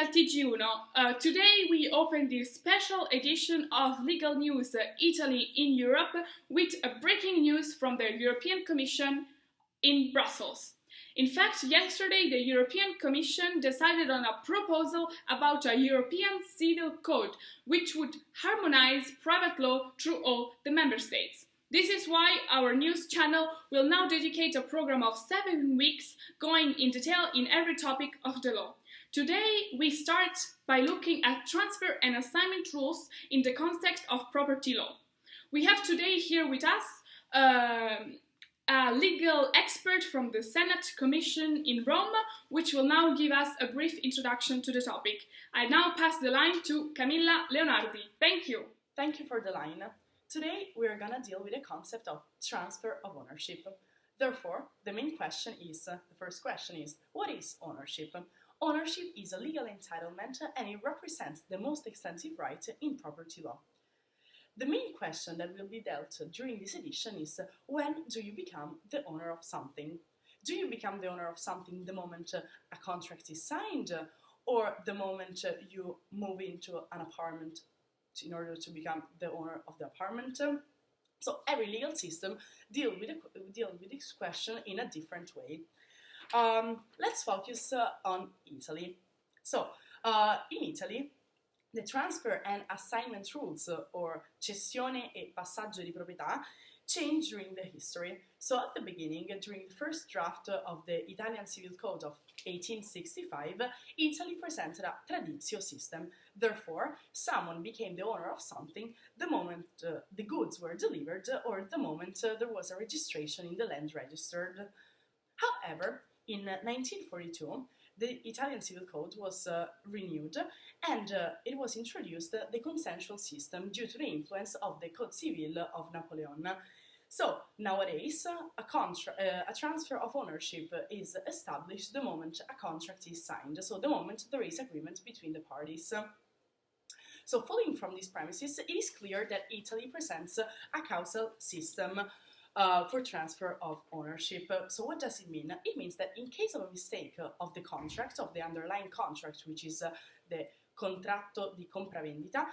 dal TG1. Today we open this special edition of Legal News Italy in Europe with a breaking news from the European Commission in Brussels. In fact, yesterday the European Commission decided on a proposal about a European Civil Code which would harmonize private law through all the member states. This is why our news channel will now dedicate a program of 7 weeks going in detail in every topic of the law. Today we start by looking at transfer and assignment rules in the context of property law. We have today here with us a legal expert from the Senate Commission in Rome, which will now give us a brief introduction to the topic. I now pass the line to Camilla Leonardi. Thank you. Thank you for the line. Today we're gonna deal with the concept of transfer of ownership. Therefore, the main question is, the first question is, what is ownership? Ownership is a legal entitlement and it represents the most extensive right in property law. The main question that will be dealt during this edition is, when do you become the owner of something? Do you become the owner of something the moment a contract is signed, or the moment you move into an apartment in order to become the owner of the apartment? So every legal system deal with this question in a different way. Let's focus on Italy. So, in Italy, the transfer and assignment rules, or cessione e passaggio di proprietà, changed during the history. So at the beginning, during the first draft of the Italian Civil Code of 1865, Italy presented a traditio system. Therefore, someone became the owner of something the moment the goods were delivered or the moment there was a registration in the land registered. However, in 1942, the Italian Civil Code was renewed and it was introduced the consensual system due to the influence of the Code Civil of Napoleon. So nowadays, a transfer of ownership is established the moment a contract is signed, so the moment there is agreement between the parties. So following from these premises, it is clear that Italy presents a causal system for transfer of ownership. So what does it mean? It means that in case of a mistake of the contract, of the underlying contract, which is the contratto di compravendita,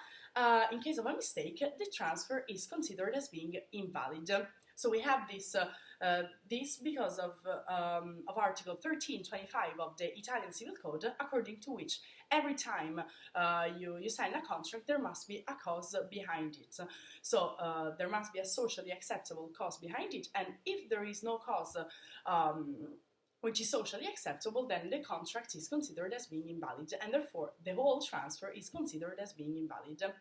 in case of a mistake, the transfer is considered as being invalid. So we have this because of Article 1325 of the Italian Civil Code, according to which every time you sign a contract, there must be a cause behind it. So there must be a socially acceptable cause behind it, and if there is no cause which is socially acceptable, then the contract is considered as being invalid, and therefore the whole transfer is considered as being invalid.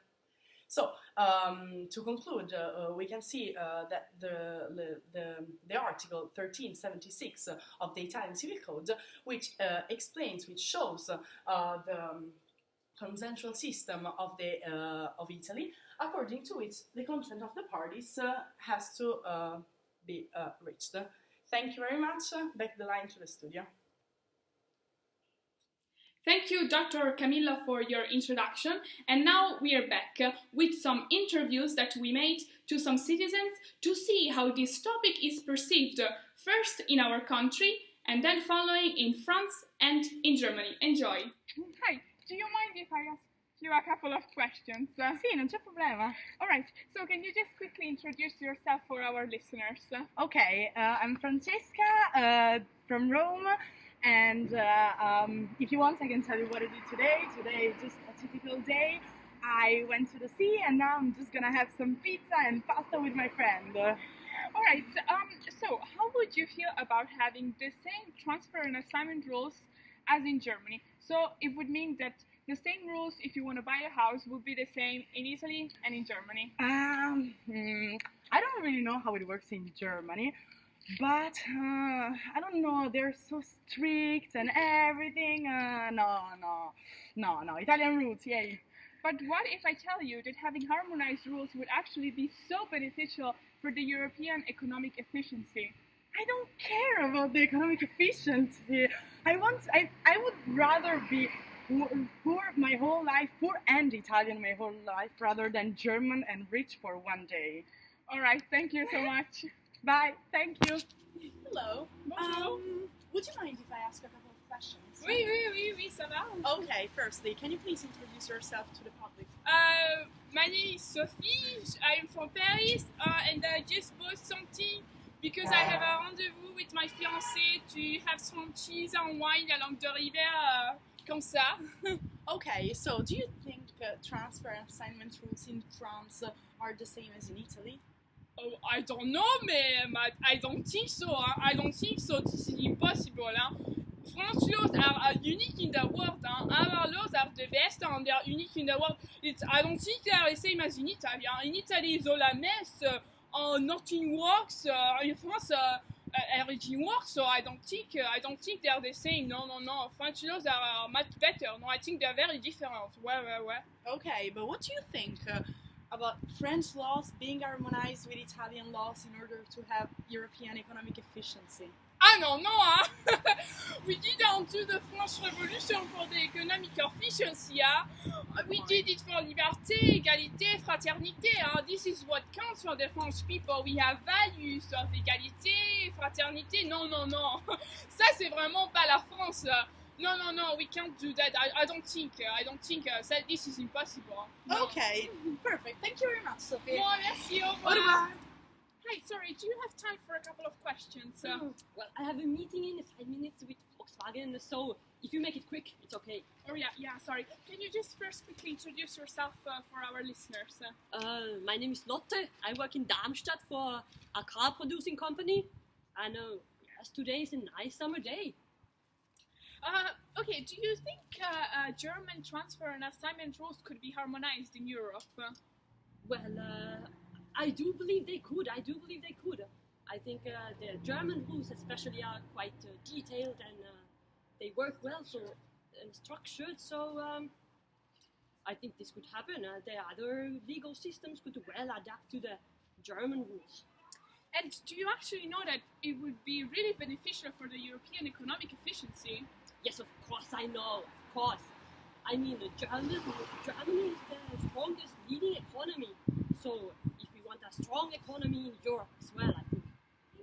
So, to conclude, we can see that the Article 1376 of the Italian Civil Code, which shows the consensual system of Italy, according to which the consent of the parties has to be reached. Thank you very much. Back the line to the studio. Thank you, Dr. Camilla, for your introduction. And now we are back with some interviews that we made to some citizens to see how this topic is perceived first in our country and then following in France and in Germany. Enjoy. Hi, do you mind if I ask you a couple of questions? Sì, non c'è problema. All right, so can you just quickly introduce yourself for our listeners? Okay, I'm Francesca from Rome. And if you want, I can tell you what I did today. Today is just a typical day. I went to the sea and now I'm just gonna have some pizza and pasta with my friend. All right, so how would you feel about having the same transfer and assignment rules as in Germany? So it would mean that the same rules, if you want to buy a house, would be the same in Italy and in Germany. I don't really know how it works in Germany. But I don't know, they're so strict and everything. No, Italian roots, yay. But what if I tell you that having harmonized rules would actually be so beneficial for the European economic efficiency? I don't care about the economic efficiency. I would rather be poor my whole life, poor and Italian my whole life, rather than German and rich for one day. All right, thank you so much. Bye, thank you. Hello. Bonjour. Would you mind if I ask a couple of questions? Oui, ça va. Okay, firstly, can you please introduce yourself to the public? My name is Sophie, I'm from Paris, and I just bought something because I have a rendezvous with my fiancé to have some cheese and wine along the river, comme ça. Okay, so do you think transfer and assignment rules in France are the same as in Italy? Oh, I don't know, but I don't think so. I don't think so. This is impossible. French laws are unique in the world. Our laws are the best and they are unique in the world. I don't think they are the same as in Italy. In Italy, it's all a mess. Nothing works. In France, everything works. So I don't think they are the same. No. French laws are much better. No, I think they are very different. Ouais. Okay, but what do you think about French laws being harmonized with Italian laws in order to have European economic efficiency? Ah non, we didn't do the French Revolution for the economic efficiency. We did it for liberté, égalité, fraternité. This is what counts for the French people. We have values of égalité, fraternité. Non. Ça, c'est vraiment pas la France. No, we can't do that. I don't think that this is impossible. No. Okay, perfect. Thank you very much, Sophie. Bon, merci, au revoir. Au revoir. Hi, sorry, do you have time for a couple of questions? Well, I have a meeting in 5 minutes with Volkswagen, so if you make it quick, it's okay. Oh yeah, sorry. Can you just first quickly introduce yourself for our listeners? My name is Lotte. I work in Darmstadt for a car producing company. And yes, today is a nice summer day. Okay, do you think German transfer and assignment rules could be harmonized in Europe? Well, I do believe they could. I think the German rules especially are quite detailed and they work well, and structured, so I think this could happen. The other legal systems could well adapt to the German rules. And do you actually know that it would be really beneficial for the European economic efficiency? Yes, of course I know, of course. I mean, Germany is the strongest leading economy, so if we want a strong economy in Europe as well, I think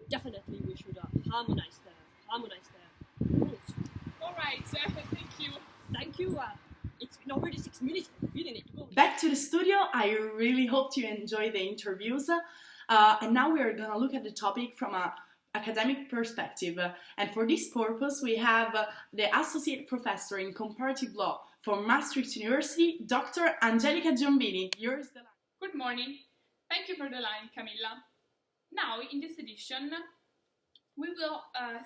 definitely we should harmonize the rules. All right, thank you. Thank you. It's been already 6 minutes. I really need to go. Back to the studio. I really hope you enjoy the interviews. And now we are going to look at the topic from an academic perspective. And for this purpose, we have the Associate Professor in Comparative Law from Maastricht University, Dr. Angelica Giombini. Yours the line. Good morning. Thank you for the line, Camilla. Now, in this edition, we will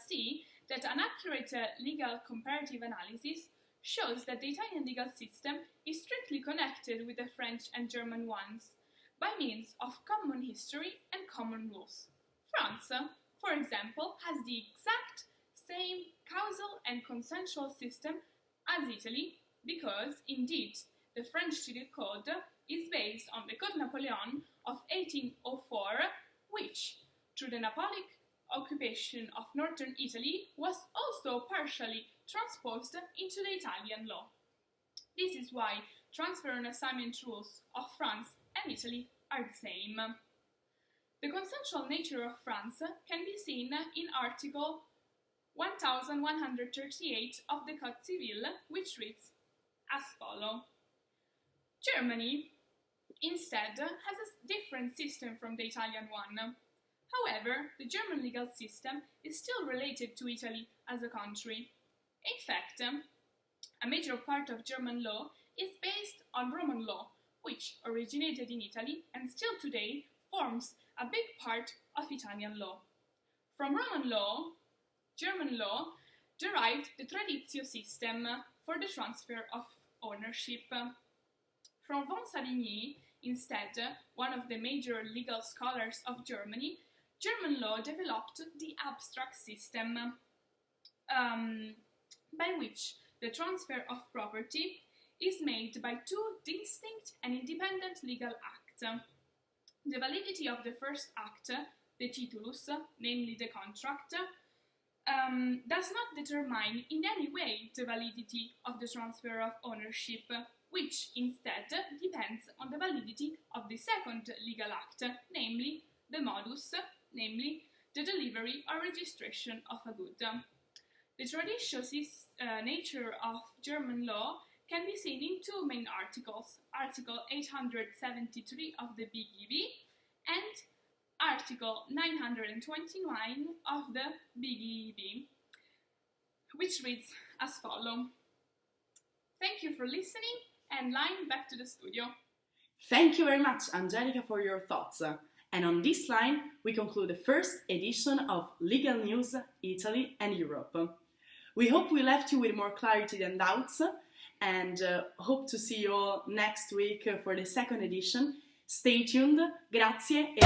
see that an accurate legal comparative analysis shows that the Italian legal system is strictly connected with the French and German ones by means of common history and common rules. France, for example, has the exact same causal and consensual system as Italy because, indeed, the French Civil Code is based on the Code Napoleon of 1804, which, through the Napoleonic occupation of northern Italy, was also partially transposed into the Italian law. This is why transfer and assignment rules of France and Italy are the same. The consensual nature of France can be seen in Article 1138 of the Code Civil, which reads as follows. Germany, instead, has a different system from the Italian one. However, the German legal system is still related to Italy as a country. In fact, a major part of German law is based on Roman law, which originated in Italy and still today forms a big part of Italian law. From Roman law, German law derived the traditio system for the transfer of ownership. From von Savigny, instead, one of the major legal scholars of Germany, German law developed the abstract system, by which the transfer of property is made by two distinct and independent legal acts. The validity of the first act, the titulus, namely the contract, does not determine in any way the validity of the transfer of ownership, which instead depends on the validity of the second legal act, namely the modus, namely the delivery or registration of a good. The traditional nature of German law can be seen in two main articles, Article 873 of the BGB and Article 929 of the BGB, which reads as follows. Thank you for listening, and line back to the studio. Thank you very much, Angelica, for your thoughts. And on this line, we conclude the first edition of Legal News Italy and Europe. We hope we left you with more clarity than doubts, and hope to see you all next week for the second edition. Stay tuned, grazie e...